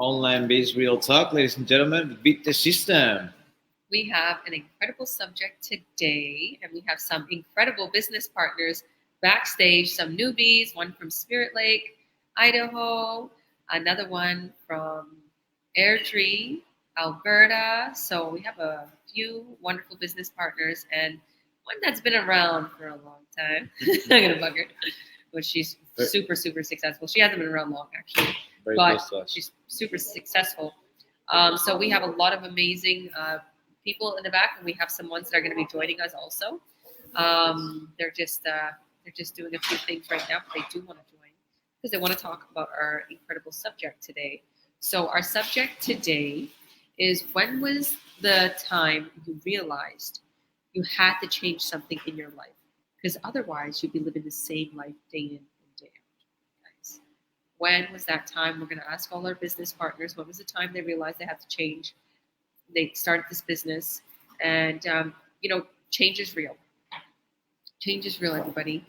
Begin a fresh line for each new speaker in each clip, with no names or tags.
online Biz Real Talk, ladies and gentlemen. Beat the system.
We have an incredible subject today, and we have some incredible business partners backstage, some newbies, one from Spirit Lake, Idaho, another one from Airdrie, Alberta. So we have a few wonderful business partners and one that's been around for a long time. I'm going to bug her. But she's super, super successful. She hasn't been around long, actually.
Very
but
close to us.
she's super successful. So we have a lot of amazing people in the back, and we have some ones that are going to be joining us also. They're just doing a few things right now, but they do want to join because they want to talk about our incredible subject today. So our subject today is, when was the time you realized you had to change something in your life? Because otherwise you'd be living the same life day in and day out, guys. When was that time? We're going to ask all our business partners, when was the time they realized they had to change? They started this business, and change is real. Change is real, everybody.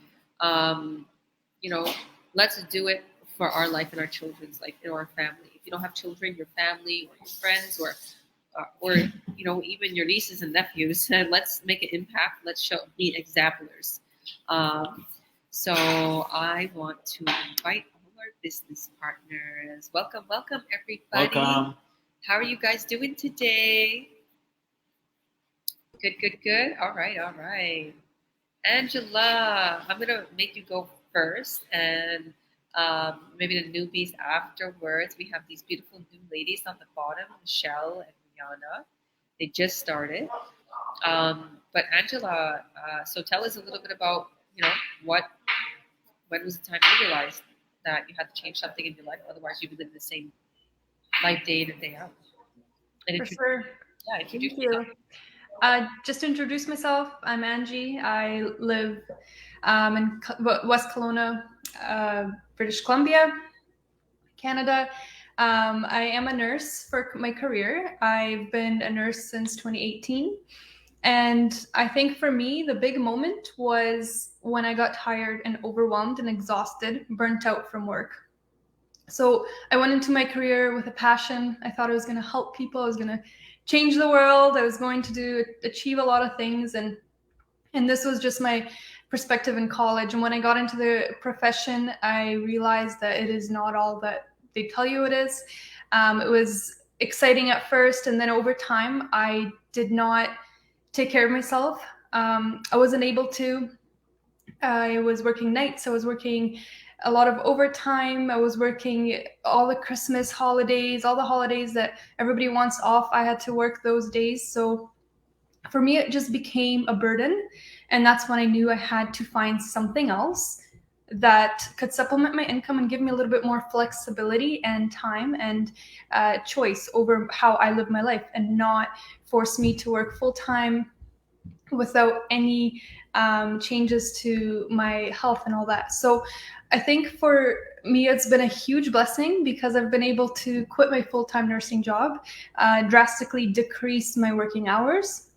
Let's do it for our life and our children's life, and our family. If you don't have children, your family or your friends, or even your nieces and nephews, let's make an impact. Let's be exemplars. So I want to invite all our business partners. Welcome, everybody.
Welcome.
How are you guys doing today? Good. All right. Angela, I'm going to make you go first, and maybe the newbies afterwards. We have these beautiful new ladies on the bottom, Michelle and Rianna. They just started. But Angela, so tell us a little bit about, when was the time you realized that you had to change something in your life? Otherwise, you'd be living the same life day in and day out. And
For sure.
Yeah,
Thank you. Just to introduce myself, I'm Angie. I live in West Kelowna, British Columbia, Canada. I am a nurse for my career. I've been a nurse since 2018. And I think for me, the big moment was when I got tired and overwhelmed and exhausted, burnt out from work. So I went into my career with a passion. I thought I was going to help people. I was going to change the world. I was going to achieve a lot of things. And this was just my perspective in college. And when I got into the profession, I realized that it is not all that they tell you it is. It was exciting at first. And then over time, I did not take care of myself. I wasn't able to. I was working nights. I was working a lot of overtime. I was working all the Christmas holidays, all the holidays that everybody wants off. I had to work those days. So for me, it just became a burden. And that's when I knew I had to find something else that could supplement my income and give me a little bit more flexibility and time and choice over how I live my life, and not force me to work full time without any changes to my health and all that. So I think for me, it's been a huge blessing because I've been able to quit my full-time nursing job, drastically decrease my working hours.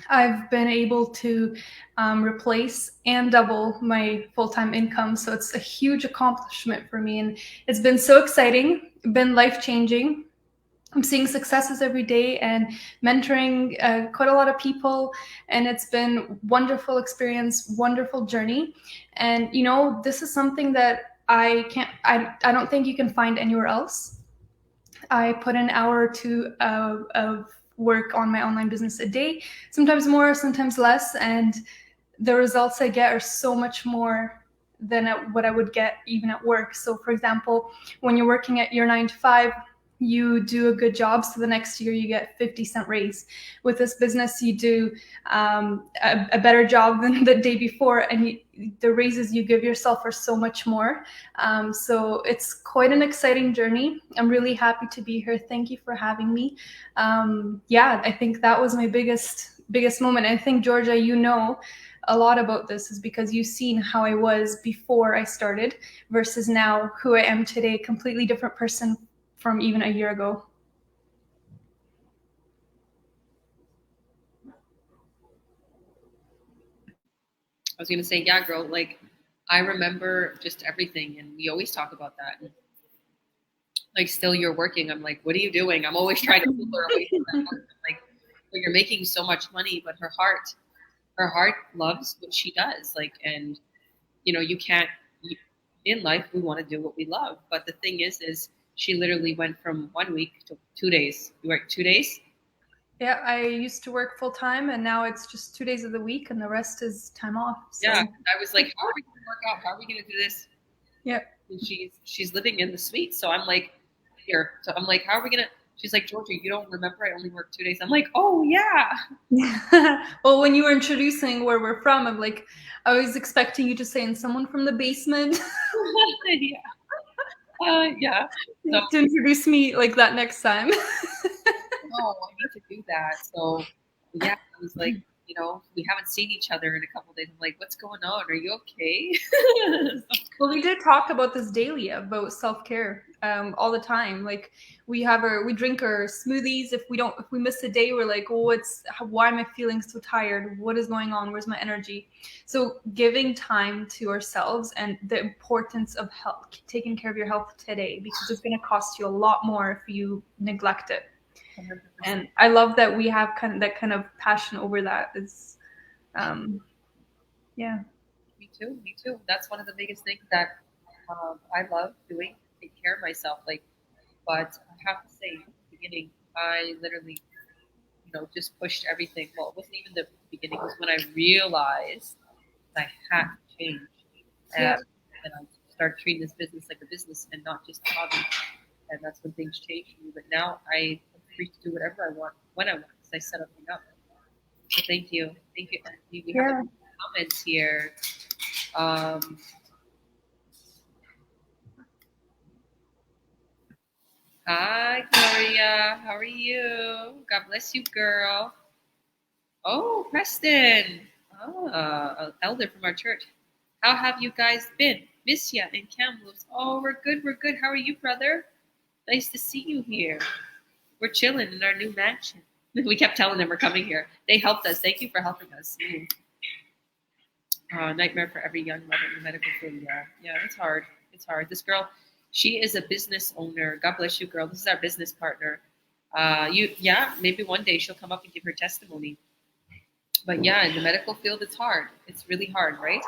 I've been able to replace and double my full-time income. So it's a huge accomplishment for me. And it's been so exciting, been life-changing. I'm seeing successes every day and mentoring quite a lot of people. And it's been wonderful experience, wonderful journey. And, this is something that I don't think you can find anywhere else. I put an hour or two of work on my online business a day, sometimes more, sometimes less. And the results I get are so much more than what I would get even at work. So for example, when you're working at your 9 to 5, you do a good job, so the next year you get 50-cent raise. With this business, you do a better job than the day before, and the raises you give yourself are so much more. So it's quite an exciting journey. I'm really happy to be here. Thank you for having me. I think that was my biggest moment. I think, Georgia, a lot about this is because you've seen how I was before I started versus now who I am today, completely different person from even a year ago.
I was going to say, yeah, girl, I remember just everything, and we always talk about that. And like, still you're working. I'm like, what are you doing? I'm always trying to pull her away from that work. I'm like, well, you're making so much money, but her heart loves what she does. Like, and you can't, in life, we want to do what we love. But the thing is she literally went from 1 week to 2 days. You work 2 days?
Yeah, I used to work full time, and now it's just 2 days of the week, and the rest is time off. So.
Yeah, I was like, how are we going to work out? How are we going to do this?
Yeah.
And she's living in the suite. So I'm like, here. So I'm like, how are we going to? She's like, Georgia, you don't remember I only work 2 days. I'm like, oh, yeah.
Well, when you were introducing where we're from, I'm like, I was expecting you to say, and someone from the basement.
Yeah. So,
to introduce me like that next time.
no, I need to do that. So, yeah, I was like, we haven't seen each other in a couple of days. I'm like, what's going on? Are you okay?
Well, we did talk about this daily, about self-care, all the time. Like we drink our smoothies. If we miss a day, we're like, oh, why am I feeling so tired? What is going on? Where's my energy? So giving time to ourselves and the importance of health, taking care of your health today, because it's going to cost you a lot more if you neglect it. 100%. And I love that we have that kind of passion over that. It's, yeah.
Me too. That's one of the biggest things that I love doing, take care of myself. Like, but I have to say, in the beginning, I literally, just pushed everything. Well, it wasn't even the beginning. It was when I realized I had to change. And I started treating this business like a business and not just a hobby. And that's when things changed for me. But now I'm free to do whatever I want, when I want, because I set everything up. So thank you. We have comments here. Hi, Gloria. How are you? God bless you, girl. Oh, Preston. An elder from our church. How have you guys been? Miss ya and Kamloops. Oh, we're good. How are you, brother? Nice to see you here. We're chilling in our new mansion. We kept telling them we're coming here. They helped us. Thank you for helping us. Nightmare for every young mother in the medical field. Yeah, it's hard. This girl, she is a business owner. God bless you, girl. This is our business partner. Maybe one day she'll come up and give her testimony. But yeah, in the medical field, it's hard. It's really hard, right?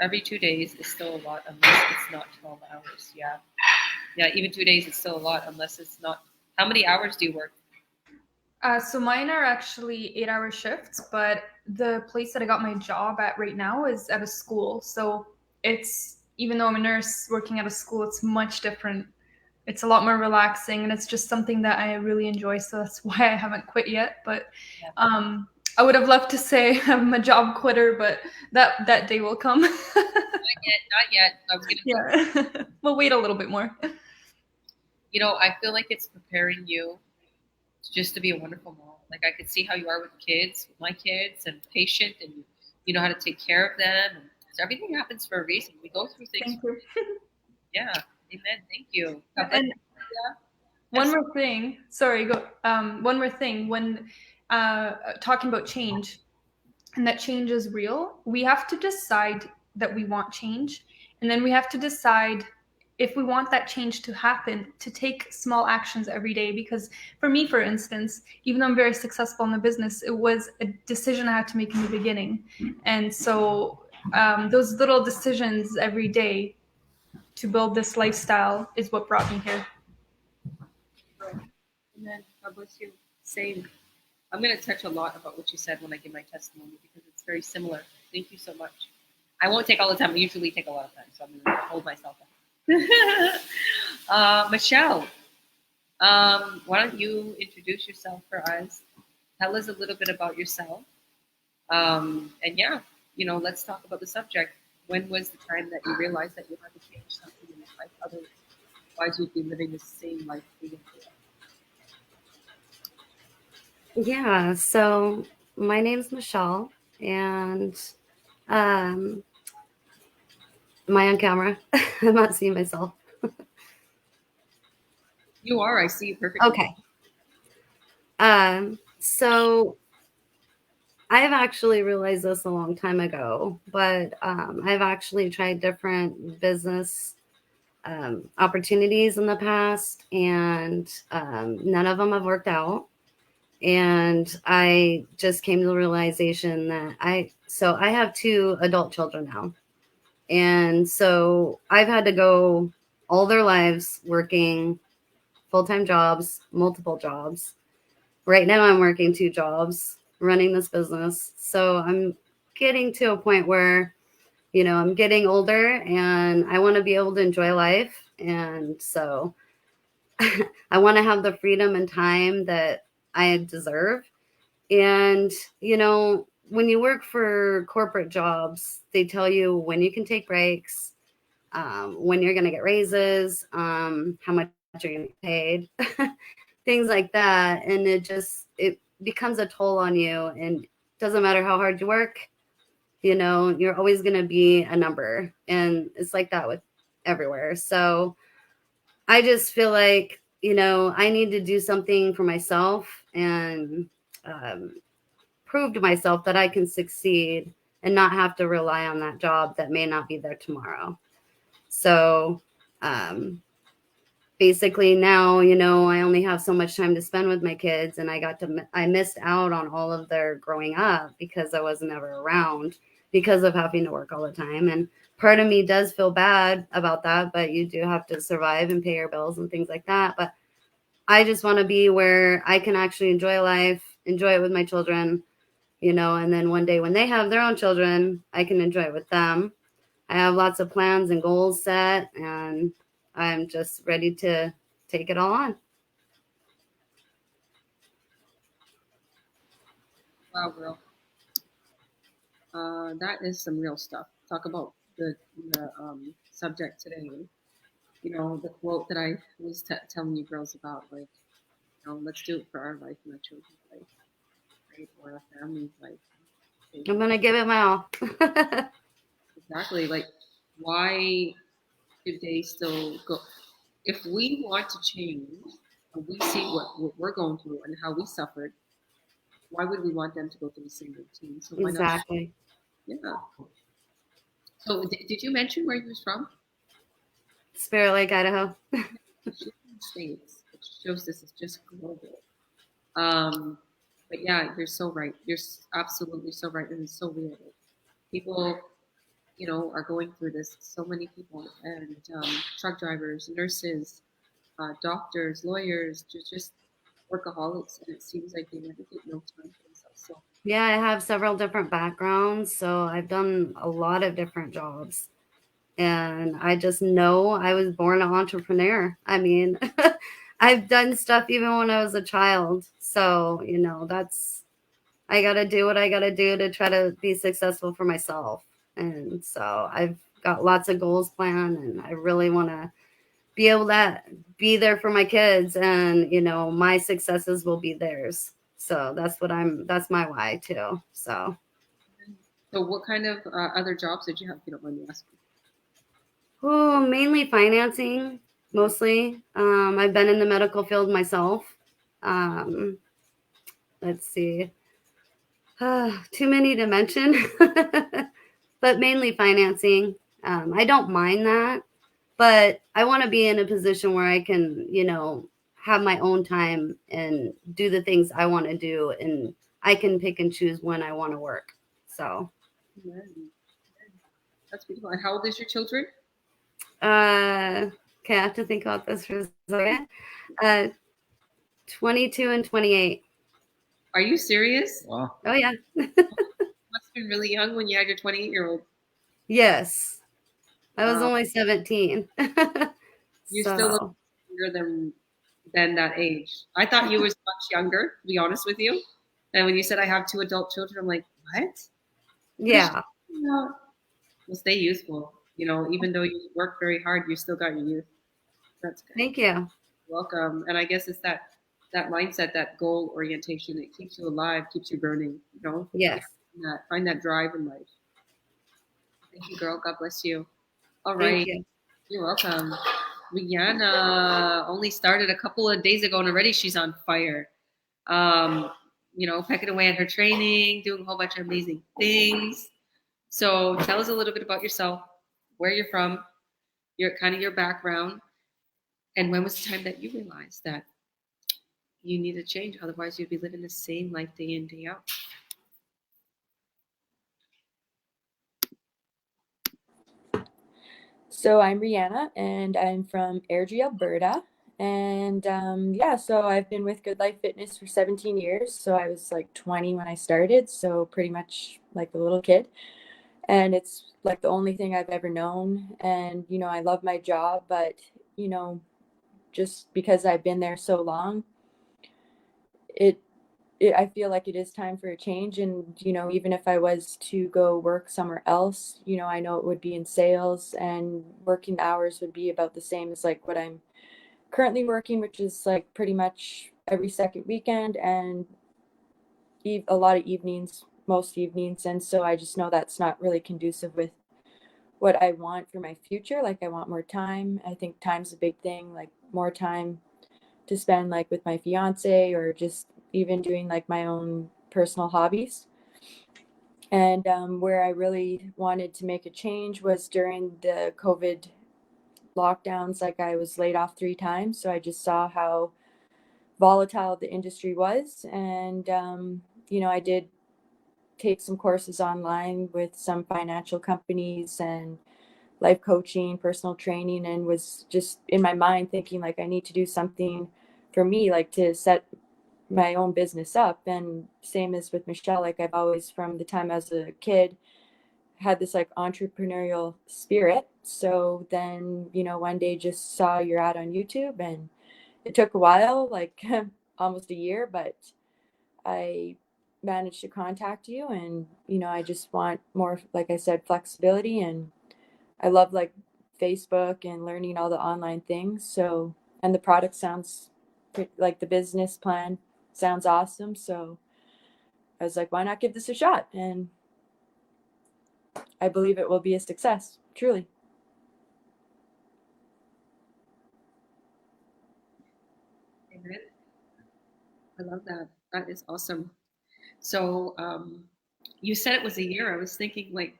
Every 2 days is still a lot unless it's not 12 hours. Yeah, even 2 days is still a lot unless it's not. How many hours do you work?
So mine are actually 8-hour shifts, but the place that I got my job at right now is at a school. So it's, even though I'm a nurse working at a school, it's much different. It's a lot more relaxing, and it's just something that I really enjoy. So that's why I haven't quit yet. But I would have loved to say I'm a job quitter, but that day will come.
Not yet. I was
gonna we'll wait a little bit more.
I feel like it's preparing you just to be a wonderful mom. Like, I could see how you are with kids, with my kids, and patient, and you know how to take care of them. And so everything happens for a reason. We go through things.
Thank you.
Yeah. Amen. Thank you.
And one more thing. Sorry. Go. One more thing. When talking about change, and that change is real, we have to decide that we want change, and then we have to decide if we want that change to happen, to take small actions every day. Because for me, for instance, even though I'm very successful in the business, it was a decision I had to make in the beginning. And so those little decisions every day to build this lifestyle is what brought me here.
Amen. God bless you. Same. I'm going to touch a lot about what you said when I give my testimony because it's very similar. Thank you so much. I won't take all the time. I usually take a lot of time, so I'm going to hold myself up. Michelle, why don't you introduce yourself for us? Tell us a little bit about yourself. And yeah, let's talk about the subject. When was the time that you realized that you had to change something in your life? Otherwise, you'd be living the same life.
Yeah, so my name's Michelle, and am I on camera? I'm not seeing myself.
You are. I see you perfectly.
Okay. So I've actually realized this a long time ago, but I've actually tried different business opportunities in the past, and none of them have worked out. And I just came to the realization that I have 2 adult children now. And so I've had to go all their lives working full-time jobs, multiple jobs. Right now I'm working 2 jobs, running this business. So I'm getting to a point where, I'm getting older and I want to be able to enjoy life. And so I want to have the freedom and time that I deserve. And, when you work for corporate jobs, they tell you when you can take breaks, when you're going to get raises, how much you're going to get paid, things like that. And it becomes a toll on you. And it doesn't matter how hard you work, you're always going to be a number. And it's like that with everywhere. So I just feel like, I need to do something for myself and prove to myself that I can succeed and not have to rely on that job that may not be there tomorrow. So basically now, I only have so much time to spend with my kids, and I missed out on all of their growing up because I wasn't ever around because of having to work all the time. And part of me does feel bad about that, but you do have to survive and pay your bills and things like that. But I just want to be where I can actually enjoy life, enjoy it with my children, and then one day when they have their own children, I can enjoy it with them. I have lots of plans and goals set, and I'm just ready to take it all on.
Wow, girl. That is some real stuff. Talk about the subject today. The quote that I was telling you girls about, like, let's do it for our life and our children's life, right? Or our family's life.
I'm going to give it my all.
Exactly. Like, why should they still go? If we want to change and we see what we're going through and how we suffered, why would we want them to go through the same routine? So why
Exactly.
not? Yeah. So did you mention where you was from?
Spirit Lake, Idaho.
States, which shows this is just global. But yeah, you're so right. You're absolutely so right, and it's so real. People, are going through this. So many people, and truck drivers, nurses, doctors, lawyers, just workaholics, and it seems like they never get no time for themselves. So
yeah, I have several different backgrounds, so I've done a lot of different jobs. And I just know I was born an entrepreneur. I mean, I've done stuff even when I was a child. So, I got to do what I got to do to try to be successful for myself. And so I've got lots of goals planned, and I really want to be able to be there for my kids, and, my successes will be theirs. So that's my why too. So
what kind of other jobs did you have, if you don't mind me asking?
Oh, mainly financing, mostly. I've been in the medical field myself. Let's see. Too many to mention, but mainly financing. I don't mind that, but I want to be in a position where I can, have my own time and do the things I want to do, and I can pick and choose when I want to work. So.
That's beautiful. And how old is your children?
Okay, I have to think about this for a second. 22 and 28.
Are you serious?
Wow.
Oh, yeah.
You must have been really young when you had your 28-year-old.
Yes. I was only 17.
You still look younger than that age. I thought you was much younger, to be honest with you. And when you said I have 2 adult children, I'm like, what?
Yeah.
Well, stay youthful. Even though you work very hard, you still got your youth. That's good.
Thank you.
Welcome. And I guess it's that mindset, that goal orientation, it keeps you alive, keeps you burning,
Yes.
Find that drive in life. Thank you, girl. God bless you. All
Thank
right.
you.
You're welcome. Rianna only started a couple of days ago, and already she's on fire. Pecking away at her training, doing a whole bunch of amazing things. So tell us a little bit about yourself, where you're from, your background, and when was the time that you realized that you need to change? Otherwise, you'd be living the same life day in, day out.
So I'm Rianna, and I'm from Airdrie, Alberta. And yeah, so I've been with Good Life Fitness for 17 years. So I was like 20 when I started, so pretty much like a little kid. And it's like the only thing I've ever known. And, you know, I love my job, but, you know, just because I've been there so long, it I feel like it is time for a change. And, you know, even if I was to go work somewhere else, you know, I know it would be in sales, and working hours would be about the same as like what I'm currently working, which is like pretty much every second weekend and a lot of evenings, most evenings. And so I just know that's not really conducive with what I want for my future. Like, I want more time. I think time's a big thing, like more time to spend like with my fiance, or just even doing like my own personal hobbies. And where I really wanted to make a change was during the COVID lockdowns. Like, I was laid off 3 times, so I just saw how volatile the industry was. And you know, I did take some courses online with some financial companies and life coaching, personal training, and was just in my mind thinking like I need to do something for me, like to set my own business up. And same as with Michelle, like I've always, from the time I was a kid, had this like entrepreneurial spirit. So then, you know, one day just saw your ad on YouTube, and it took a while, like almost a year, but I managed to contact you. And, you know, I just want more, like I said, flexibility. And I love like Facebook and learning all the online things. So, and the product sounds like the business plan sounds awesome. So I was like, why not give this a shot? And I believe it will be a success, truly.
Amen. I love that. That is awesome. So you said it was a year. I was thinking, like,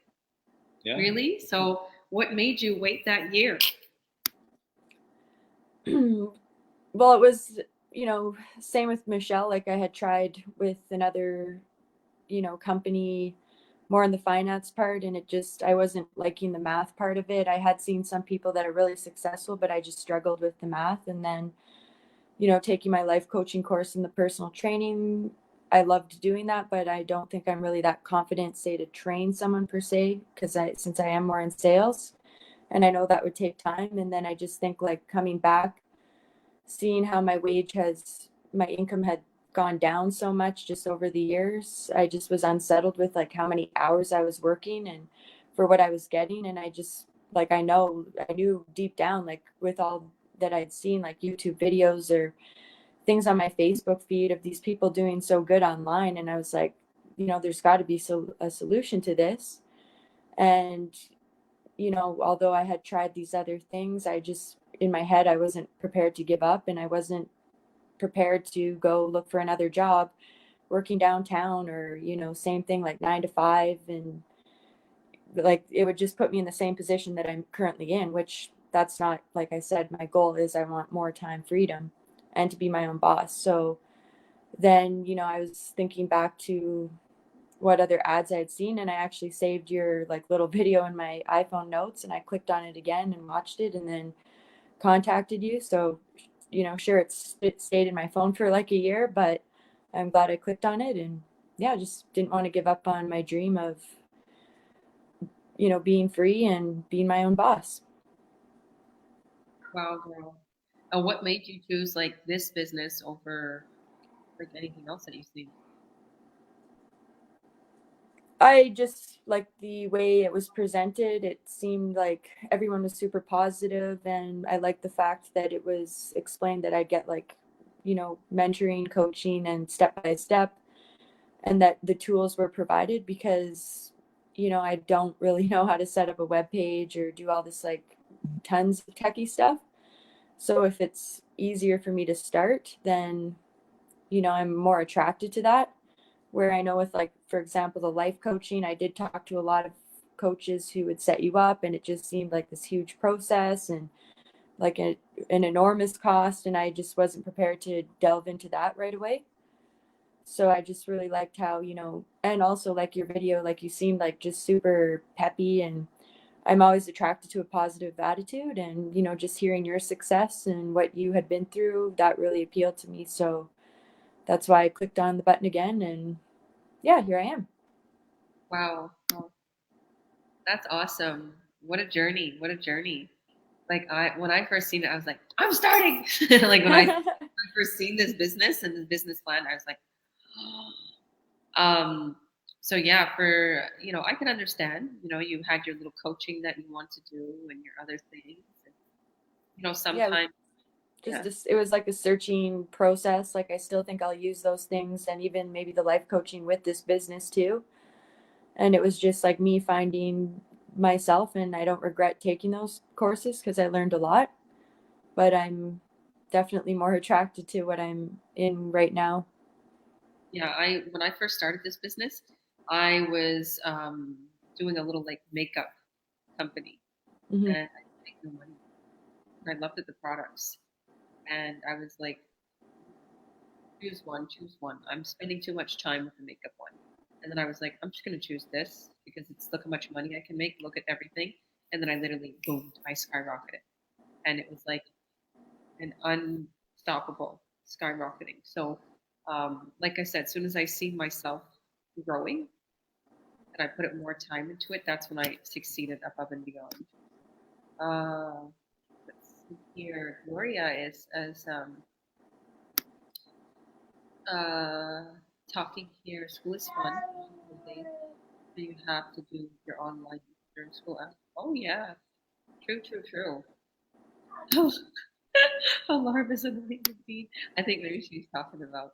Yeah.
really? So what made you wait that year?
Well, it was, you know, same with Michelle. Like, I had tried with another, you know, company more in the finance part, and it just, I wasn't liking the math part of it. I had seen some people that are really successful, but I just struggled with the math. And then, you know, taking my life coaching course and the personal training, I loved doing that, but I don't think I'm really that confident, say, to train someone per se, because since I am more in sales, and I know that would take time. And then I just think like coming back, seeing how my income had gone down so much just over the years, I just was unsettled with like how many hours I was working and for what I was getting. And I just, like, I knew deep down, like with all that I'd seen, like YouTube videos or things on my Facebook feed of these people doing so good online. And I was like, you know, there's got to be a solution to this. And, you know, although I had tried these other things, I just, in my head, I wasn't prepared to give up, and I wasn't prepared to go look for another job working downtown, or, you know, same thing, like 9 to 5. And like, it would just put me in the same position that I'm currently in, which that's not, like I said, my goal is I want more time freedom and to be my own boss. So then, you know, I was thinking back to what other ads I had seen, and I actually saved your like little video in my iPhone notes, and I clicked on it again and watched it, and then contacted you. So, you know, sure, it stayed in my phone for like a year, but I'm glad I clicked on it. And yeah, just didn't want to give up on my dream of, you know, being free and being my own boss.
Wow, girl. And what made you choose like this business over like anything else that you've seen?
I just like the way it was presented. It seemed like everyone was super positive, and I liked the fact that it was explained that I'd get like, you know, mentoring, coaching, and step by step, and that the tools were provided, because, you know, I don't really know how to set up a web page or do all this like tons of techie stuff. So if it's easier for me to start, then, you know, I'm more attracted to that. Where I know with, like, for example, the life coaching, I did talk to a lot of coaches who would set you up, and it just seemed like this huge process and like an enormous cost, and I just wasn't prepared to delve into that right away. So I just really liked how, and also like your video, like you seemed like just super peppy, and I'm always attracted to a positive attitude, and just hearing your success and what you had been through, that really appealed to me. So that's why I clicked on the button again, and yeah, here I am.
Wow. Oh, that's awesome. What a journey. What a journey. Like when I first seen it, I was like, I'm starting. Like when I first seen this business and this business plan, I was like, so yeah, for, I can understand, you had your little coaching that you want to do and your other things. And, sometimes.
It was like a searching process. Like I still think I'll use those things, and even maybe the life coaching with this business too. And it was just like me finding myself, and I don't regret taking those courses because I learned a lot, but I'm definitely more attracted to what I'm in right now.
Yeah, when I first started this business, I was doing a little like makeup company,
Mm-hmm.
and I didn't make no money. I loved the products, and I was like, choose one. I'm spending too much time with the makeup one. And then I was like, I'm just going to choose this because look how much money I can make. Look at everything. And then I literally, boom, I skyrocketed. And it was like an unstoppable skyrocketing. So, like I said, as soon as I see myself growing and I put it more time into it, that's when I succeeded above and beyond. Let's see here. Gloria is talking here. School is fun. You have to do your online during school. Oh yeah, true. Oh, alarm is annoying indeed. I think maybe she's talking about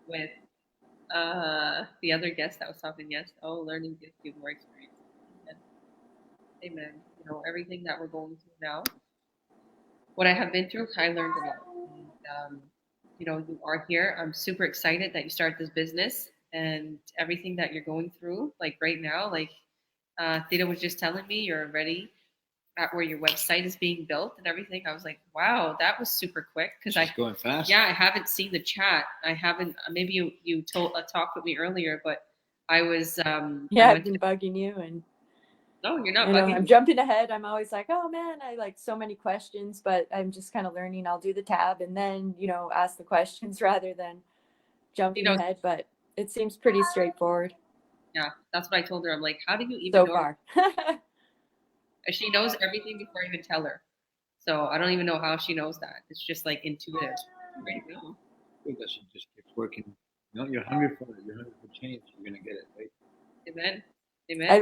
with the other guest that was talking. Yes. Oh, learning gives you more experience. Amen. Everything that we're going through now, what I have been through, I learned a lot. And, you are here. I'm super excited that you started this business and everything that you're going through. Like right now, like Theta was just telling me, you're already at where your website is being built and everything. I was like, wow, that was super quick because
going fast.
Yeah, I haven't seen the chat. I haven't. Maybe you talked with me earlier, but I was.
I've been bugging you, and
no, you're not bugging.
I'm jumping ahead. I'm always like, oh man, I like so many questions, but I'm just kind of learning. I'll do the tab and then ask the questions rather than jumping ahead. But it seems pretty straightforward.
Yeah, that's what I told her. I'm like, how do you even
so
know?
Far?
She knows everything before I even tell her. So I don't even know how she knows that. It's just like intuitive. Right now.
Because she just keeps working. You're hungry for it. You're hungry for change. You're gonna get it, right?
Amen.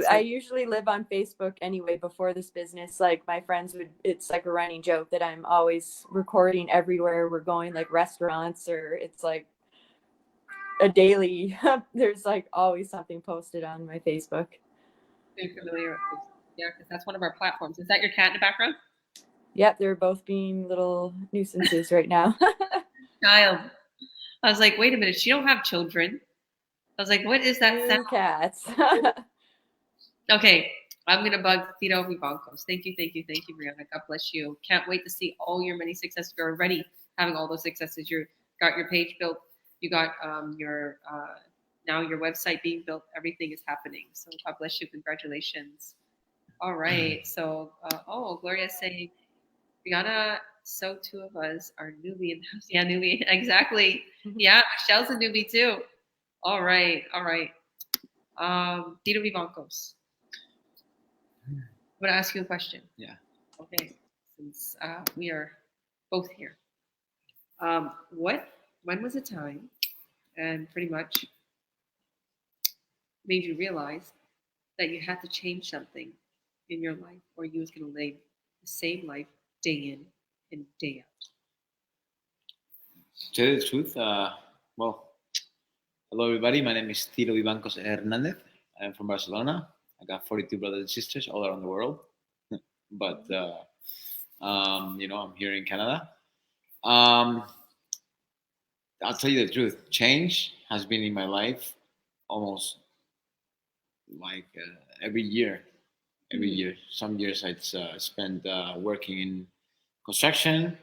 I usually live on Facebook anyway before this business. Like my friends it's like a running joke that I'm always recording everywhere we're going, like restaurants, or it's like a daily, there's like always something posted on my Facebook.
You're familiar with Facebook. Yeah, because that's one of our platforms. Is that your cat in the background?
Yep, they're both being little nuisances right now.
Child. I was like, wait a minute, she don't have children. I was like, what is that sound?
Cats.
Okay, I'm gonna bug Ciro Vivancos. Thank you, Rianna. God bless you. Can't wait to see all your many successes. You're already having all those successes. You got your page built. You got your now your website being built. Everything is happening. So God bless you. Congratulations. All right. So Gloria's saying, Rianna, so two of us are newbie in the house. Yeah, newbie. Exactly. Yeah, Michelle's a newbie too. All right. Ciro Vivancos. I'm going to ask you a question.
Yeah.
Okay. Since we are both here. When was the time and pretty much made you realize that you had to change something in your life or you was going to live the same life day in and day out?
To tell you the truth, well, hello everybody. My name is Ciro Vivancos Hernandez. I'm from Barcelona. I got 42 brothers and sisters all around the world. But, I'm here in Canada. I'll tell you the truth. Change has been in my life almost like every year. Every year, some years I'd spend working in construction.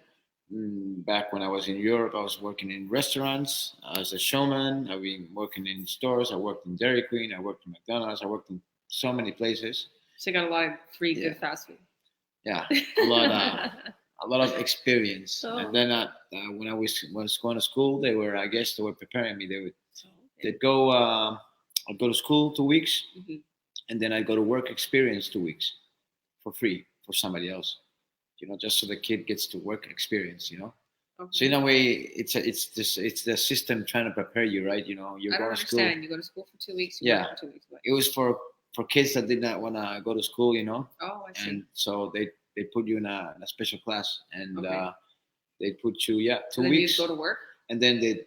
Back when I was in Europe, I was working in restaurants as a showman. I've been working in stores. I worked in Dairy Queen. I worked in McDonald's. I worked in so many places.
So you got a lot of free
Yeah.
good fast food.
Yeah, a lot of experience.
Oh.
And then when I was going to school, I guess they were preparing me. They'd go. I'd go to school 2 weeks,
Mhm.
and then I'd go to work experience 2 weeks for free for somebody else. Just so the kid gets to work experience.
Okay.
So in a way, it's the system trying to prepare you, right? You're
I don't
going to school.
understand. You go to school for 2 weeks. You
Yeah.
work for 2 weeks. What?
It was for kids that did not want to go to school,
Oh, I see.
and so they put you in a special class, and
Okay.
they put you 2
So then you
weeks,
go to work.
and then they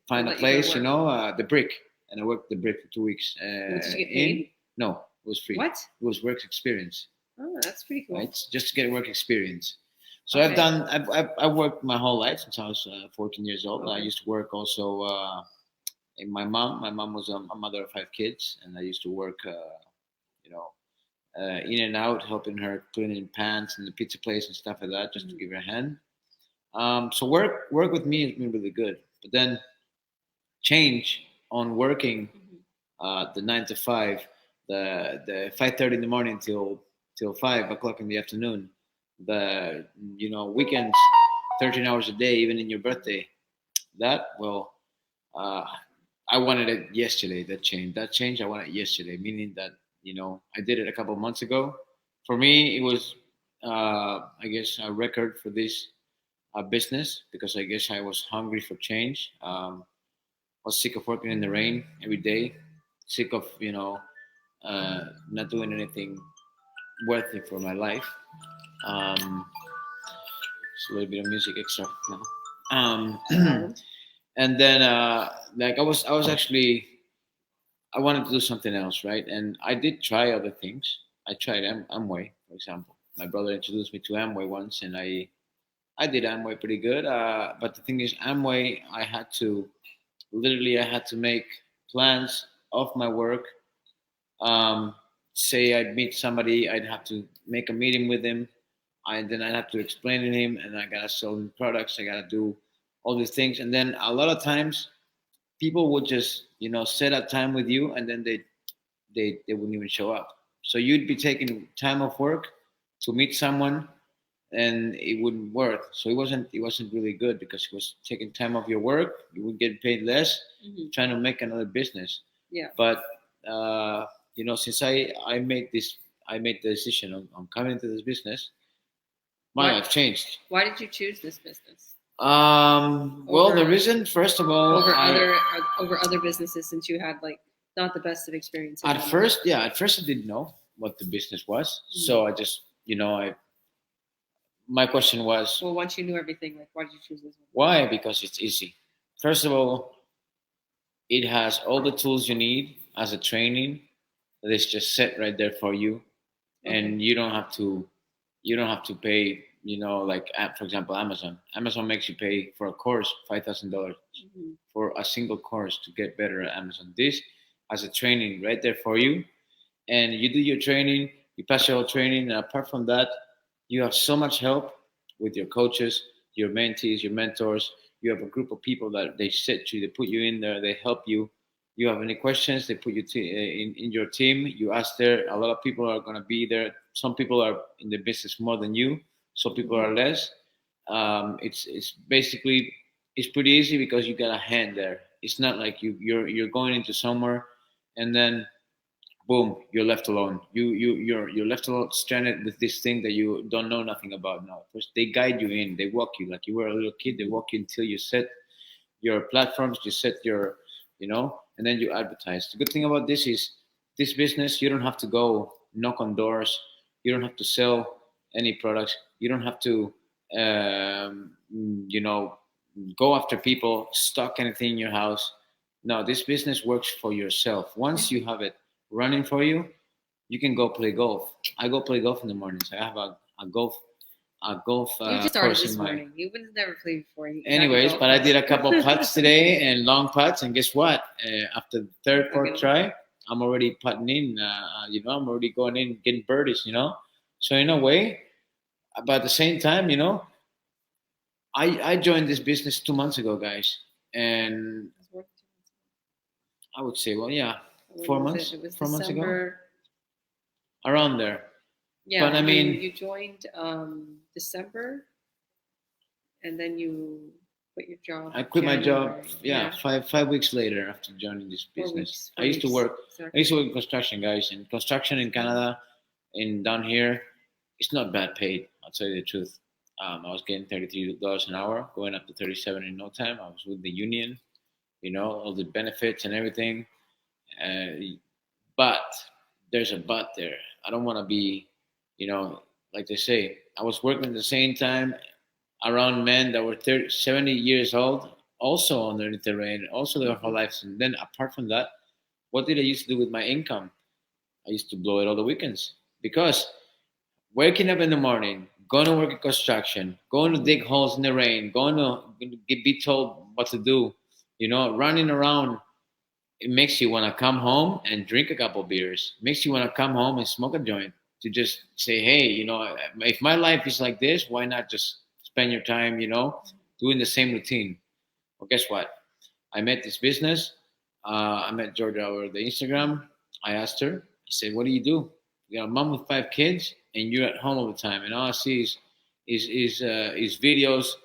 find
They'll
a
let you go to
place,
work.
the brick, and I worked the brick for 2 weeks.
Did you get paid?
No, it was free.
What?
It was work experience,
Oh, that's pretty cool.
right? Just to get work experience. So
Okay.
I've worked my whole life since I was 14 years old. I
Okay.
used to work also in my mom was a mother of 5 kids, and I used to work, in and out, helping her cleaning pans in the pizza place and stuff like that, just to give her a hand. So work with me has been really good, but then change on working the 9 to 5, the 5:30 in the morning till 5 o'clock in the afternoon, the weekends, 13 hours a day, even in your birthday. I wanted it yesterday. That change I wanted yesterday, meaning that I did it a couple of months ago. For me, it was I guess a record for this business, because I guess I was hungry for change. Was sick of working in the rain every day, sick of not doing anything worthy for my life. Just a little bit of music extra now. And then like I was actually, I wanted to do something else, right? And I did try other things. I tried Amway, for example. My brother introduced me to Amway once, and I did Amway pretty good. But the thing is, Amway, I had to make plans of my work. Say I'd meet somebody, I'd have to make a meeting with him. Then I'd have to explain to him, and I gotta sell him products. I gotta do all these things, and then a lot of times people would just set a time with you, and then they wouldn't even show up. So you'd be taking time off work to meet someone, and it wouldn't work. So it wasn't really good, because it was taking time off your work. You would get paid less, trying to make another business.
Yeah.
But since I made the decision on coming into this business, my life changed.
Why did you choose this business?
Well, the reason, first of all,
over other businesses, since you had not the best of experiences.
At first I didn't know what the business was, so I just my question was,
well, once you knew everything, why did you choose this one?
Why? Because it's easy. First of all, it has all the tools you need as a training that is just set right there for you, and you don't have to pay. For example, Amazon makes you pay for a course $5,000 for a single course to get better at Amazon. This as a training right there for you, and you do your training, you pass your whole training, and apart from that, you have so much help with your coaches, your mentees, your mentors. You have a group of people that they set you, they put you in there, they help you. You have any questions, they put you in your team. You ask there. A lot of people are going to be there. Some people are in the business more than you, some people are less. It's basically, it's pretty easy because you got a hand there. It's not like you're going into somewhere and then boom, you're left alone. You're left alone, stranded with this thing that you don't know nothing about. No, first they guide you in, they walk you like you were a little kid. They walk you until you set your platforms, you set your, and then you advertise. The good thing about this is this business, you don't have to go knock on doors. You don't have to sell any products. You don't have to, go after people, stock anything in your house. No, this business works for yourself. Once you have it running for you, you can go play golf. I go play golf in the mornings. I have a golf.
You just started this morning. You've never played before.
Anyways, but I did a couple putts today and long putts, and guess what? After the third, fourth try, I'm already putting in. I'm already going in getting birdies. So in a way, but at the same time, I joined this business 2 months ago, guys, and I would say, well, yeah,
When
4 months,
It was
4 months ago,
December.
around there.
Yeah,
But I mean,
you joined December, and then you quit your job.
I quit my job.
January.
Yeah, 5 weeks later after joining this
4
business.
weeks,
I used to
4
work.
weeks,
I
exactly.
used to work in construction, guys. And construction in Canada, in down here, it's not bad paid. I'll tell you the truth. I was getting $33 an hour, going up to 37 in no time. I was with the union, all the benefits and everything. But there's a but there. I don't want to be, like they say. I was working at the same time around men that were 30, 70 years old, also underneath the rain, also their whole lives. And then apart from that, what did I used to do with my income? I used to blow it all the weekends because waking up in the morning, going to work in construction, going to dig holes in the rain, going to be told what to do, running around. It makes you want to come home and drink a couple beers. It makes you want to come home and smoke a joint to just say, hey, if my life is like this, why not just spend your time, doing the same routine? Well, guess what? I met this business. I met Georgia over the Instagram. I asked her, I said, what do? You got a mom with 5 kids and you're at home all the time. And all I see is videos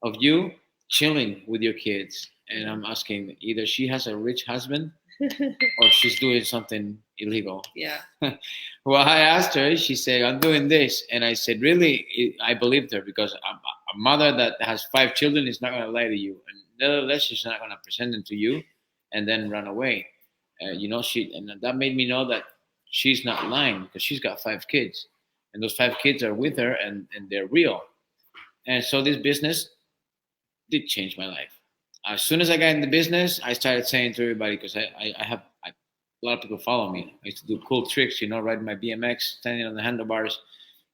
of you chilling with your kids. And I'm asking, either she has a rich husband or she's doing something illegal.
Yeah.
Well, I asked her, she said, I'm doing this. And I said, really? I believed her because a mother that has 5 children is not going to lie to you. And nevertheless, she's not going to present them to you and then run away. And that made me know that she's not lying because she's got 5 kids. And those 5 kids are with her and they're real. And so this business did change my life. As soon as I got in the business, I started saying to everybody, because I have a lot of people follow me. I used to do cool tricks, riding my BMX, standing on the handlebars,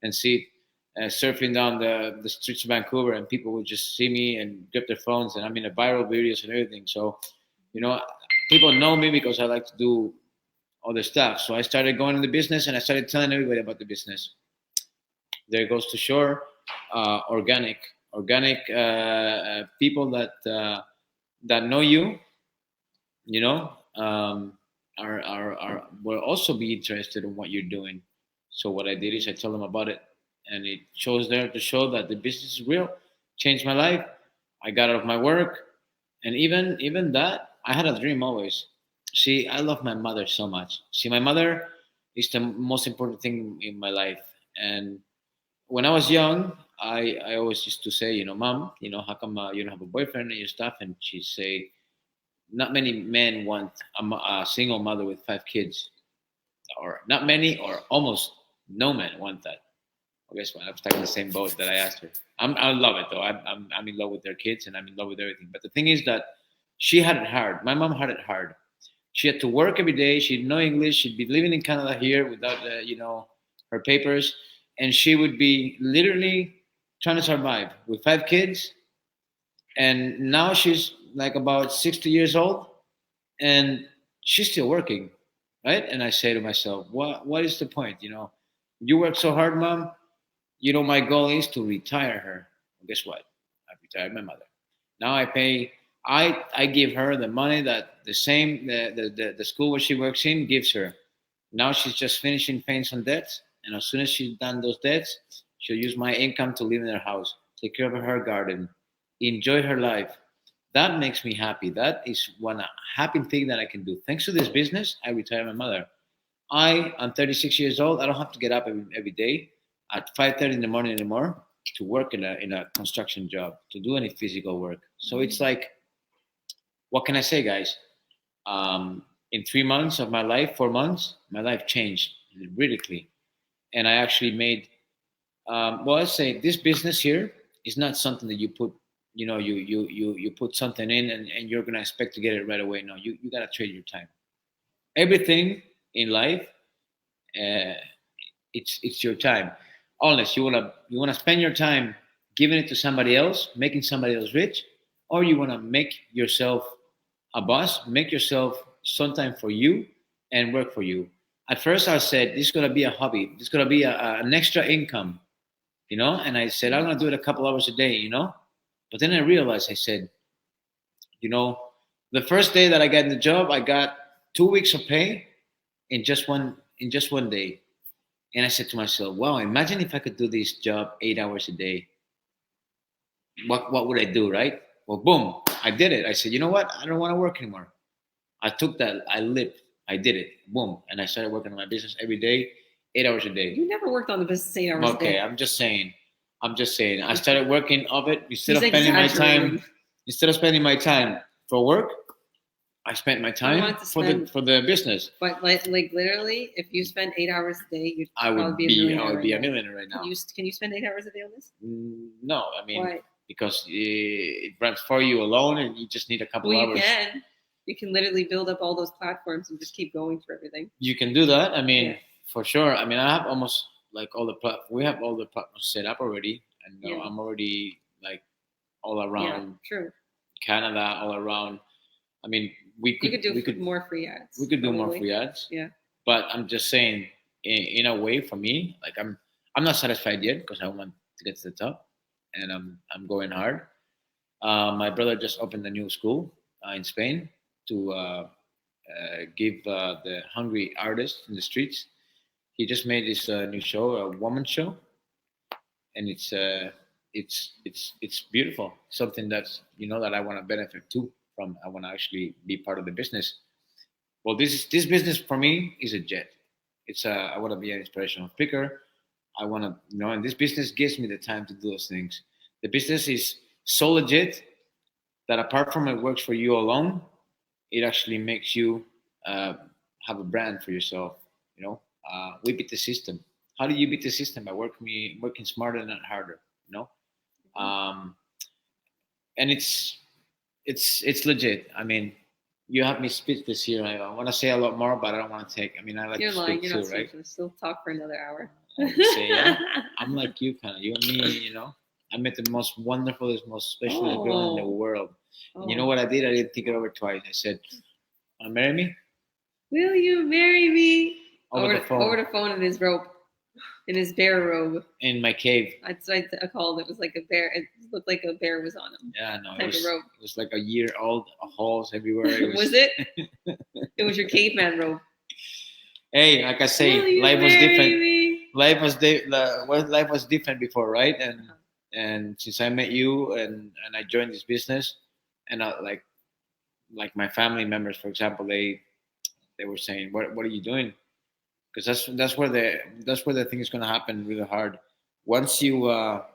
and surfing down the streets of Vancouver, and people would just see me and grab their phones, and I'm in a viral videos and everything. So, people know me because I like to do other stuff. So I started going in the business, and I started telling everybody about the business. There goes to shore, organic people that know you, will also be interested in what you're doing. So what I did is I tell them about it, and it shows there to show that the business is real. Changed my life. I got out of my work, and even that, I had a dream always. See, I love my mother so much. See, my mother is the most important thing in my life. And when I was young, I always used to say, Mom, how come you don't have a boyfriend and your stuff? And she'd say, not many men want a single mother with 5 kids, or not many, or almost no men want that. Well, guess what? I was stuck in the same boat that I asked her. I love it though. I'm in love with their kids and I'm in love with everything. But the thing is that she had it hard. My mom had it hard. She had to work every day. She didn't know English. She'd be living in Canada here without, her papers, and she would be literally trying to survive with 5 kids. And now she's like about 60 years old, and she's still working, right? And I say to myself, what is the point? You work so hard, Mom. My goal is to retire her. Well, guess what? I retired my mother. Now I give her the money that the school where she works in gives her. Now she's just finishing paying some debts, and as soon as she's done those debts, she'll use my income to live in her house, take care of her garden, enjoy her life. That makes me happy. That is one happy thing that I can do. Thanks to this business, I retired my mother. I'm 36 years old. I don't have to get up every day at 5:30 in the morning anymore to work in a construction job, to do any physical work. So it's like, what can I say, guys? In 3 months of my life, 4 months, my life changed radically, and I actually made. Let's say this business here is not something that you put. You put something in and you're gonna expect to get it right away. No, you gotta trade your time. Everything in life, it's your time. Unless you wanna spend your time giving it to somebody else, making somebody else rich, or you wanna make yourself a boss, make yourself some time for you, and work for you. At first, I said this is gonna be a hobby. This is gonna be an extra income, And I said I'm gonna do it a couple hours a day, But then I realized, I said, the first day that I got in the job, I got 2 weeks of pay in just one day. And I said to myself, wow, imagine if I could do this job 8 hours a day. What would I do, right? Well, boom, I did it. I said, you know what? I don't want to work anymore. I took that, I lived, I did it. Boom. And I started working on my business every day, 8 hours a day.
You never worked on the business 8 hours a day.
Okay, I'm just saying. I started working of it instead
He's
of spending my
exaggerating.
time. Instead of spending my time for work, I spent my time for the business.
But like literally, if you spend 8 hours a day, you'd
I would
probably
be
be
a millionaire right now.
Can you spend 8 hours a day on this?
No, I mean,
Why?
because it runs for you alone, and you just need a couple
Well,
hours.
You can literally build up all those platforms and just keep going for everything.
You can do that. I mean,
Yeah.
for sure. I mean, I have almost like we have all the platforms set up already, and
Yeah.
I'm already like all around
True.
Canada, all around. I mean, we could
do more free ads.
we could do more
probably.
free ads.
Yeah.
But I'm just saying, in a way, for me, like I'm not satisfied yet because I want to get to the top, and I'm going hard. My brother just opened a new school in Spain to give the hungry artists in the streets. He just made this new show, a woman show, and it's beautiful. Something that's that I want to benefit too from. I want to actually be part of the business. Well, this business for me is a jet. I want to be an inspirational speaker. I want to and this business gives me the time to do those things. The business is so legit that apart from it works for you alone, it actually makes you have a brand for yourself. We beat the system. How do you beat the system? By working smarter, not harder. And it's legit. I mean, you have me speak this year. I want to say a lot more, but I don't want to take. I mean, I like
You're
to
lying.
speak
You're
too,
not
right?
speaking. Still talk for another hour.
Say, yeah. I'm like you, kind of. You and me, I met the most wonderful, most special girl in the world. And you know what I did? I didn't think it over twice. I said, "Want to marry me?"
Will you marry me?
Over the phone.
Over the phone in his robe, in his bear robe.
In my cave.
That's what I called it. It was like a bear. It looked like a bear was on him.
Yeah, no,
Type of robe.
it was like a year old, holes everywhere. It
Was it? It was your caveman robe.
Hey, like I say, life was different. Life was different before, right? And since I met you and I joined this business, and like my family members, for example, they were saying, "What are you doing?" Because that's where the thing is going to happen really hard. Once you look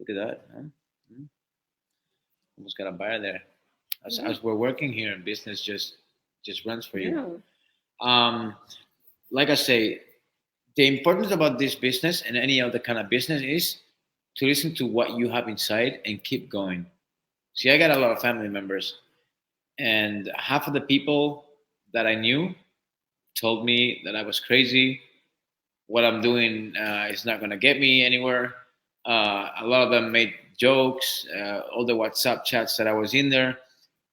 at that, huh? Almost got a buyer there. As we're working here, and business just runs for you.
Yeah.
Like I say, the importance about this business and any other kind of business is to listen to what you have inside and keep going. See, I got a lot of family members, and half of the people that I knew told me that I was crazy. What I'm doing is not going to get me anywhere. A lot of them made jokes. All the WhatsApp chats that I was in there,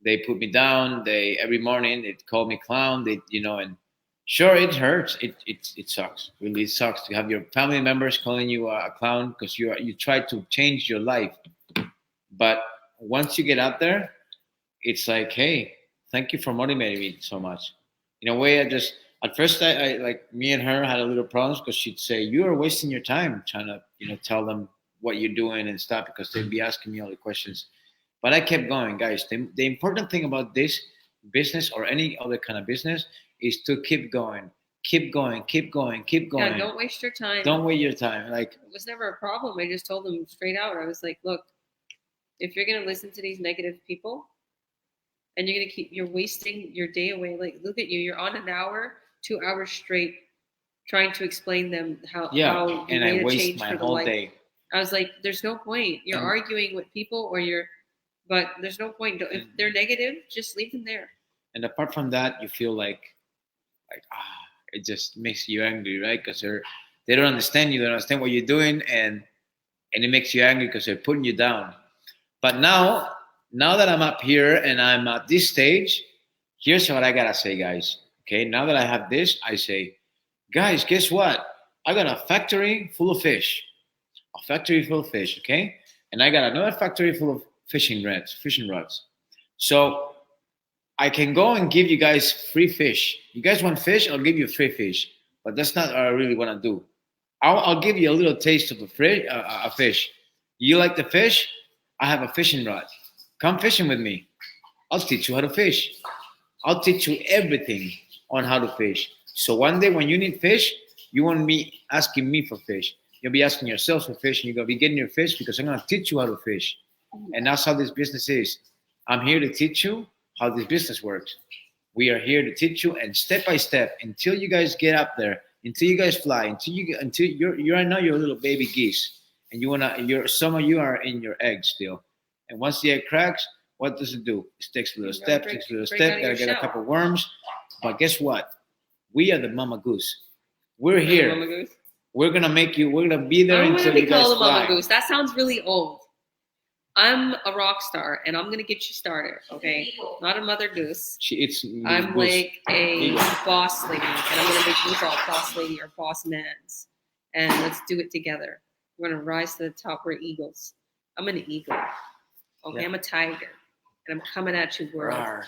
they put me down. Every morning they called me clown. And sure, it hurts. It sucks. Really, it sucks to have your family members calling you a clown because you try to change your life. But once you get out there, it's like, hey, thank you for motivating me so much. In a way, at first I like me and her had a little problems because she'd say, you are wasting your time trying to tell them what you're doing and stuff, because they'd be asking me all the questions. But I kept going, guys. The important thing about this business or any other kind of business is to keep going. Keep going.
Yeah, don't waste your time.
Don't waste your time. Like,
it was never a problem. I just told them straight out. I was like, look, if you're gonna listen to these negative people and you're wasting your day away, like look at you, you're on an hour, 2 hours straight trying to explain them how
and I waste my whole day.
I was like, there's no point. You're arguing with people but there's no point. If they're negative, just leave them there.
And apart from that, you feel like it just makes you angry, right? Because they don't understand you, they don't understand what you're doing, and it makes you angry because they're putting you down. But now that I'm up here and I'm at this stage, Here's what I gotta say, guys. Okay, now that I have this, I say, guys, guess what? I got a factory full of fish. A factory full of fish, okay? And I got another factory full of fishing rods. So I can go and give you guys free fish. You guys want fish? I'll give you free fish. But that's not what I really want to do. I'll give you a little taste of a fish. You like the fish? I have a fishing rod. Come fishing with me. I'll teach you how to fish. I'll teach you everything on how to fish. So one day when you need fish, you won't be asking me for fish. You'll be asking yourself for fish, and you're going to be getting your fish because I'm going to teach you how to fish. And that's how this business is. I'm here to teach you how this business works. We are here to teach you, and step by step, until you guys get up there, until you guys fly, until you're right now you're little baby geese, and some of you are in your egg still. And once the egg cracks, what does it do? It takes a little step, gotta get a couple worms. But guess what? We are the mama goose. We're here.
Mama Goose.
We're gonna be there until you guys
call the
fly.
Mama Goose. That sounds really old. I'm a rock star, and I'm gonna get you started. Okay, not a mother goose. I'm
goose.
like a boss lady, and I'm gonna make you all boss lady or boss mans, and let's do it together. We're gonna rise to the top. We're eagles. I'm an eagle. Okay, yeah. I'm a tiger, and I'm coming at you, world.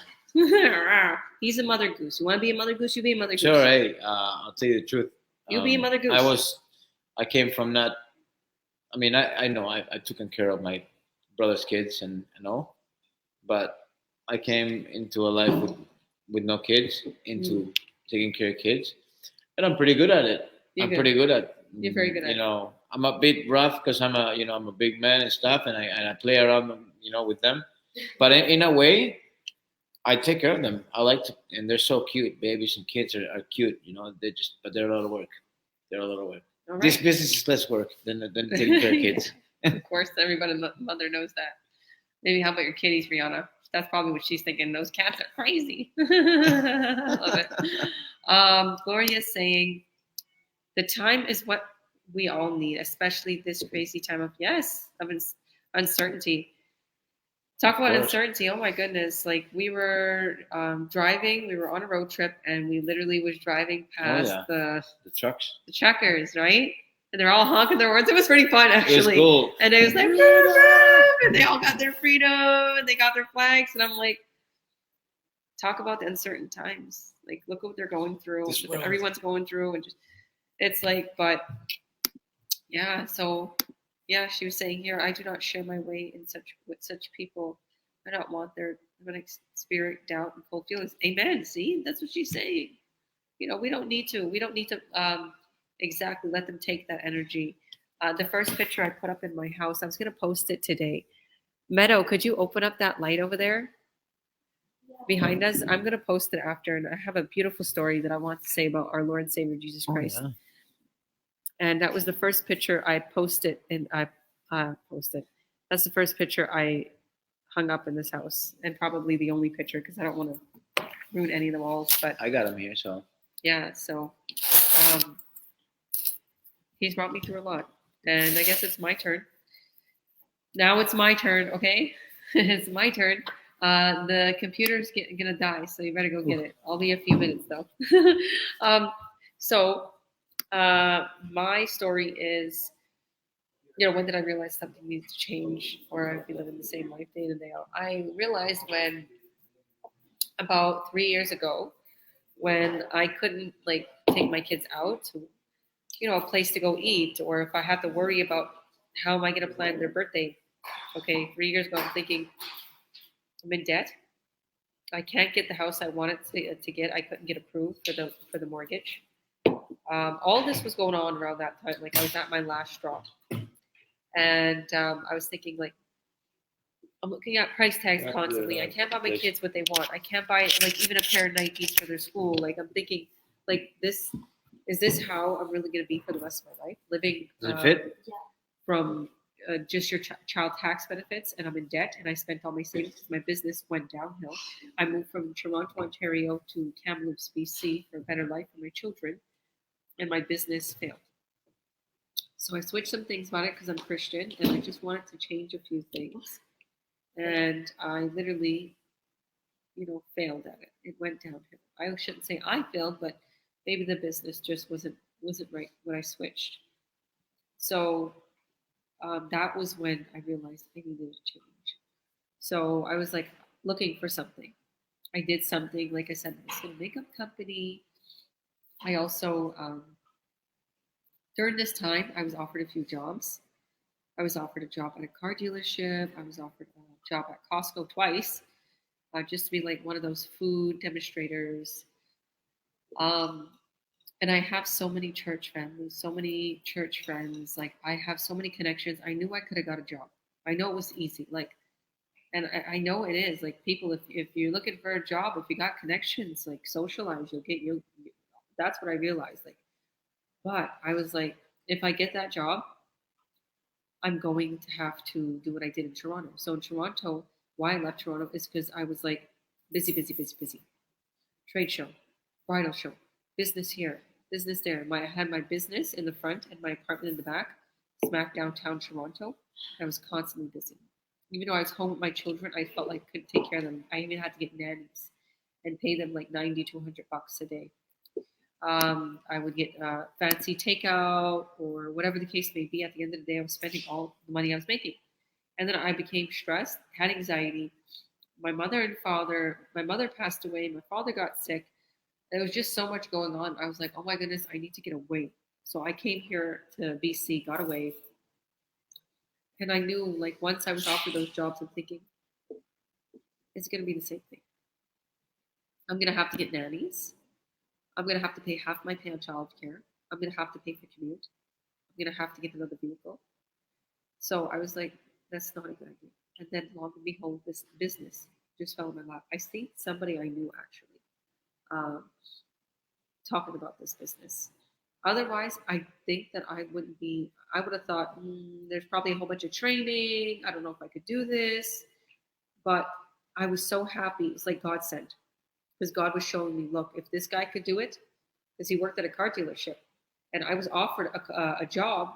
He's a mother goose. You want to be a mother goose? You be a mother goose.
Sure, hey, I'll tell you the truth.
You be a mother goose.
I came from that. I mean, I know I took care of my brother's kids and all, but I came into a life with no kids, into taking care of kids, and I'm pretty good at it. You're very good at it. You know, I'm a bit rough because I'm a big man and stuff, and I play around, with them, but in a way, I take care of them. I like to, and they're so cute. Babies and kids are cute, but they're a lot of work. Right. This business is less work than taking care of kids.
Of course, everybody mother knows that. Maybe how about your kitties, Rihanna? That's probably what she's thinking. Those cats are crazy. I love it. Gloria's saying, the time is what we all need, especially this crazy time of uncertainty. Talk about uncertainty. Oh my goodness. Like we were driving, we were on a road trip, and we literally was driving past the trucks, the checkers, right? And they're all honking their horns. It was pretty fun, actually. It was cool. And it was like, and they all got their freedom and they got their flags. And I'm like, talk about the uncertain times. Like, look what they're going through. Everyone's going through, and just it's like, but yeah. So yeah, she was saying here, I do not share my way with such people. I don't want their spirit, doubt, and cold feelings. Amen. See, that's what she's saying. We don't need to. We don't need to exactly let them take that energy. The first picture I put up in my house, I was going to post it today. Meadow, could you open up that light over there behind us? I'm going to post it after, and I have a beautiful story that I want to say about our Lord and Savior Jesus Christ. Yeah. And that was the first picture I posted, and I posted. That's the first picture I hung up in this house, and probably the only picture because I don't want to ruin any of the walls. But
I got him here, so
yeah. So he's brought me through a lot, and I guess it's my turn. Now it's my turn, okay? It's my turn. The computer's gonna die, so you better go get it. I'll be a few minutes though. My story is, when did I realize something needs to change, or I'd be living the same life day in and day out? I realized when about 3 years ago, when I couldn't take my kids out to, a place to go eat, or if I had to worry about how am I going to plan their birthday. Okay, 3 years ago, I'm thinking I'm in debt. I can't get the house I wanted to get. I couldn't get approved for the mortgage. All this was going on around that time. I was at my last straw. And I was thinking, I'm looking at price tags constantly. I can't buy my kids what they want. I can't buy, even a pair of Nikes for their school. I'm thinking, is this how I'm really going to be for the rest of my life? Living from just your child tax benefits, and I'm in debt, and I spent all my savings because my business went downhill. I moved from Toronto, Ontario to Kamloops, BC for a better life for my children, and my business failed. So I switched some things about it because I'm Christian, and I just wanted to change a few things. And I literally, failed at it. It went downhill. I shouldn't say I failed, but maybe the business just wasn't right when I switched. So that was when I realized I needed to change. So I was like looking for something. I did something, like I said, this little makeup company. I also, during this time, I was offered a few jobs. I was offered a job at a car dealership. I was offered a job at Costco twice, just to be like one of those food demonstrators. And I have so many church families, so many church friends. Like I have so many connections. I knew I could have got a job. I know it was easy. Like, and I know it is. Like people, if you're looking for a job, if you got connections, like socialize, you'll get you. That's what I realized. Like, but I was like, if I get that job, I'm going to have to do what I did in Toronto. So in Toronto, why I left Toronto is because I was like busy, busy, busy, busy. Trade show, bridal show, business here, business there. I had my business in the front and my apartment in the back, smack downtown Toronto. I was constantly busy. Even though I was home with my children, I felt like I couldn't take care of them. I even had to get nannies and pay them like $90 to $100 a day. I would get fancy takeout or whatever the case may be. At the end of the day, I was spending all the money I was making. And then I became stressed, had anxiety. My mother passed away. My father got sick. There was just so much going on. I was like, oh my goodness, I need to get away. So I came here to BC, got away. And I knew, like, once I was offered those jobs, I'm thinking, it's going to be the same thing. I'm going to have to get nannies. I'm going to have to pay half my pay on childcare. I'm going to have to pay for commute. I'm going to have to get another vehicle. So I was like, that's not a good idea. And then, long and behold, this business just fell in my lap. I seen somebody I knew actually talking about this business. Otherwise, I think that I would have thought, there's probably a whole bunch of training. I don't know if I could do this. But I was so happy. It's like God sent. Because God was showing me, look, if this guy could do it, because he worked at a car dealership. And I was offered a job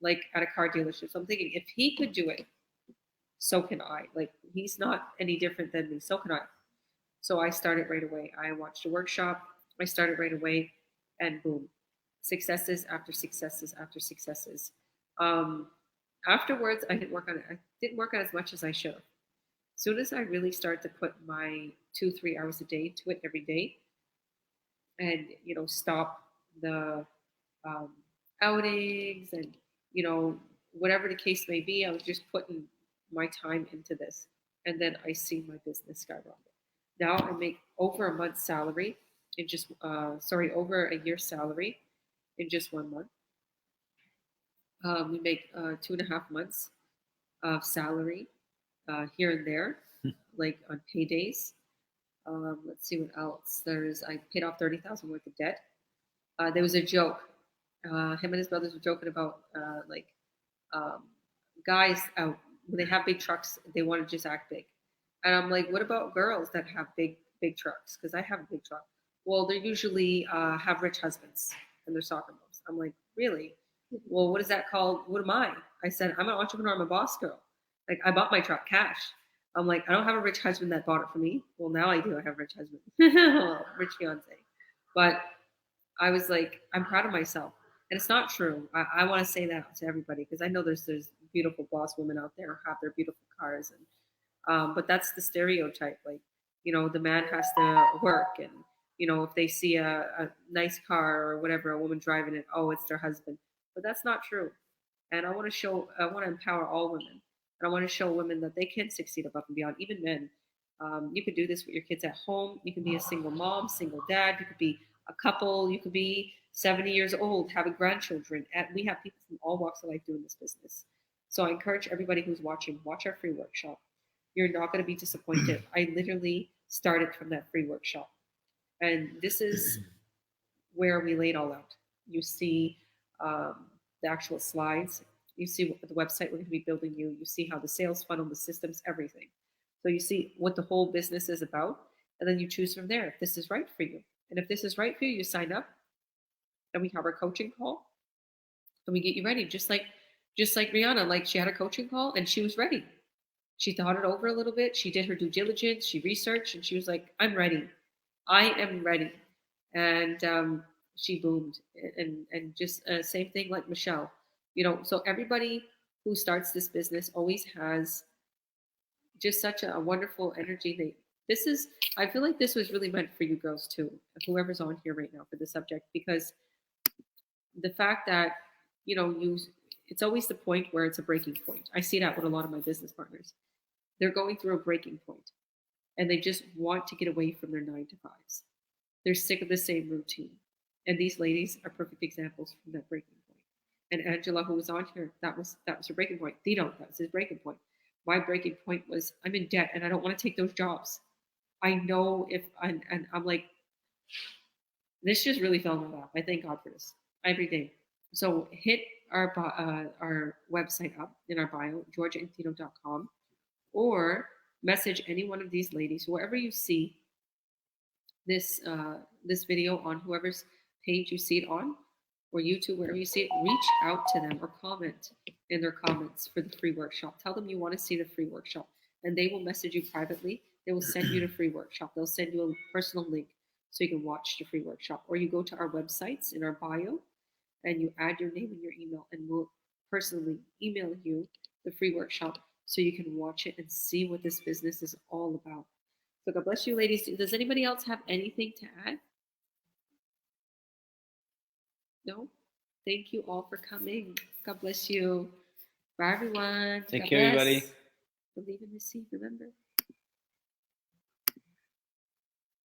like at a car dealership. So I'm thinking, if he could do it, so can I. Like, he's not any different than me. So can I. So I started right away. I watched a workshop. I started right away. And boom, successes after successes after successes. Afterwards, I didn't work on it. I didn't work on as much as I should have. As soon as I really started to put my 2-3 hours a day to it every day, and stop the outings and whatever the case may be, I was just putting my time into this, and then I see my business skyrocket. Now I make over a month's salary in just over a year's salary in just 1 month. We make 2.5 months of salary here and there, like on paydays. Let's see what else. I paid off $30,000 worth of debt. There was a joke. Him and his brothers were joking about guys out when they have big trucks, they want to just act big. And I'm like, what about girls that have big trucks? Because I have a big truck. Well, they usually have rich husbands and they're soccer moms. I'm like, really? Well, what is that called? What am I? I said, I'm an entrepreneur. I'm a boss girl. Like, I bought my truck cash. I'm like, I don't have a rich husband that bought it for me. Well, now I do. I have a rich husband, rich fiance. But I was like, I'm proud of myself. And it's not true. I want to say that to everybody because I know there's beautiful boss women out there who have their beautiful cars. And but that's the stereotype. Like, the man has to work. And, if they see a nice car or whatever, a woman driving it, oh, it's their husband. But that's not true. And I want to empower all women. And I want to show women that they can succeed above and beyond, even men. You could do this with your kids at home. You can be a single mom, single dad. You could be a couple. You could be 70 years old, having grandchildren. And we have people from all walks of life doing this business. So I encourage everybody who's watching, watch our free workshop. You're not going to be disappointed. I literally started from that free workshop. And this is where we lay it all out. You see the actual slides. You see what the website we're going to be building you. You see how the sales funnel, the systems, everything. So you see what the whole business is about. And then you choose from there if this is right for you. And if this is right for you, you sign up. And we have our coaching call. And we get you ready. Just like Rianna, like she had a coaching call and she was ready. She thought it over a little bit. She did her due diligence. She researched, and she was like, "I'm ready. I am ready." And she boomed. And just same thing like Michelle. So everybody who starts this business always has just such a wonderful energy. I feel like this was really meant for you girls too, whoever's on here right now for the subject, because the fact that it's always the point where it's a breaking point. I see that with a lot of my business partners. They're going through a breaking point, and they just want to get away from their 9 to 5s. They're sick of the same routine, and these ladies are perfect examples from that breaking point. And Angela, who was on here, that was her breaking point. Tito, that was his breaking point. My breaking point was, I'm in debt and I don't want to take those jobs. I know and I'm like, this just really fell in my lap. I thank God for this every day. So hit our website up in our bio, georgiaandtito.com, or message any one of these ladies, wherever you see this video on, whoever's page you see it on, or YouTube, wherever you see it, reach out to them or comment in their comments for the free workshop. Tell them you want to see the free workshop, and they will message you privately. They will send you the free workshop. They'll send you a personal link so you can watch the free workshop, or you go to our websites in our bio and you add your name and your email, and we'll personally email you the free workshop so you can watch it and see what this business is all about. So God bless you, ladies. Does anybody else have anything to add? No? Thank you all for coming. God bless you. Bye, everyone.
Take
God
care,
bless.
everybody.
Believe in the seed, remember.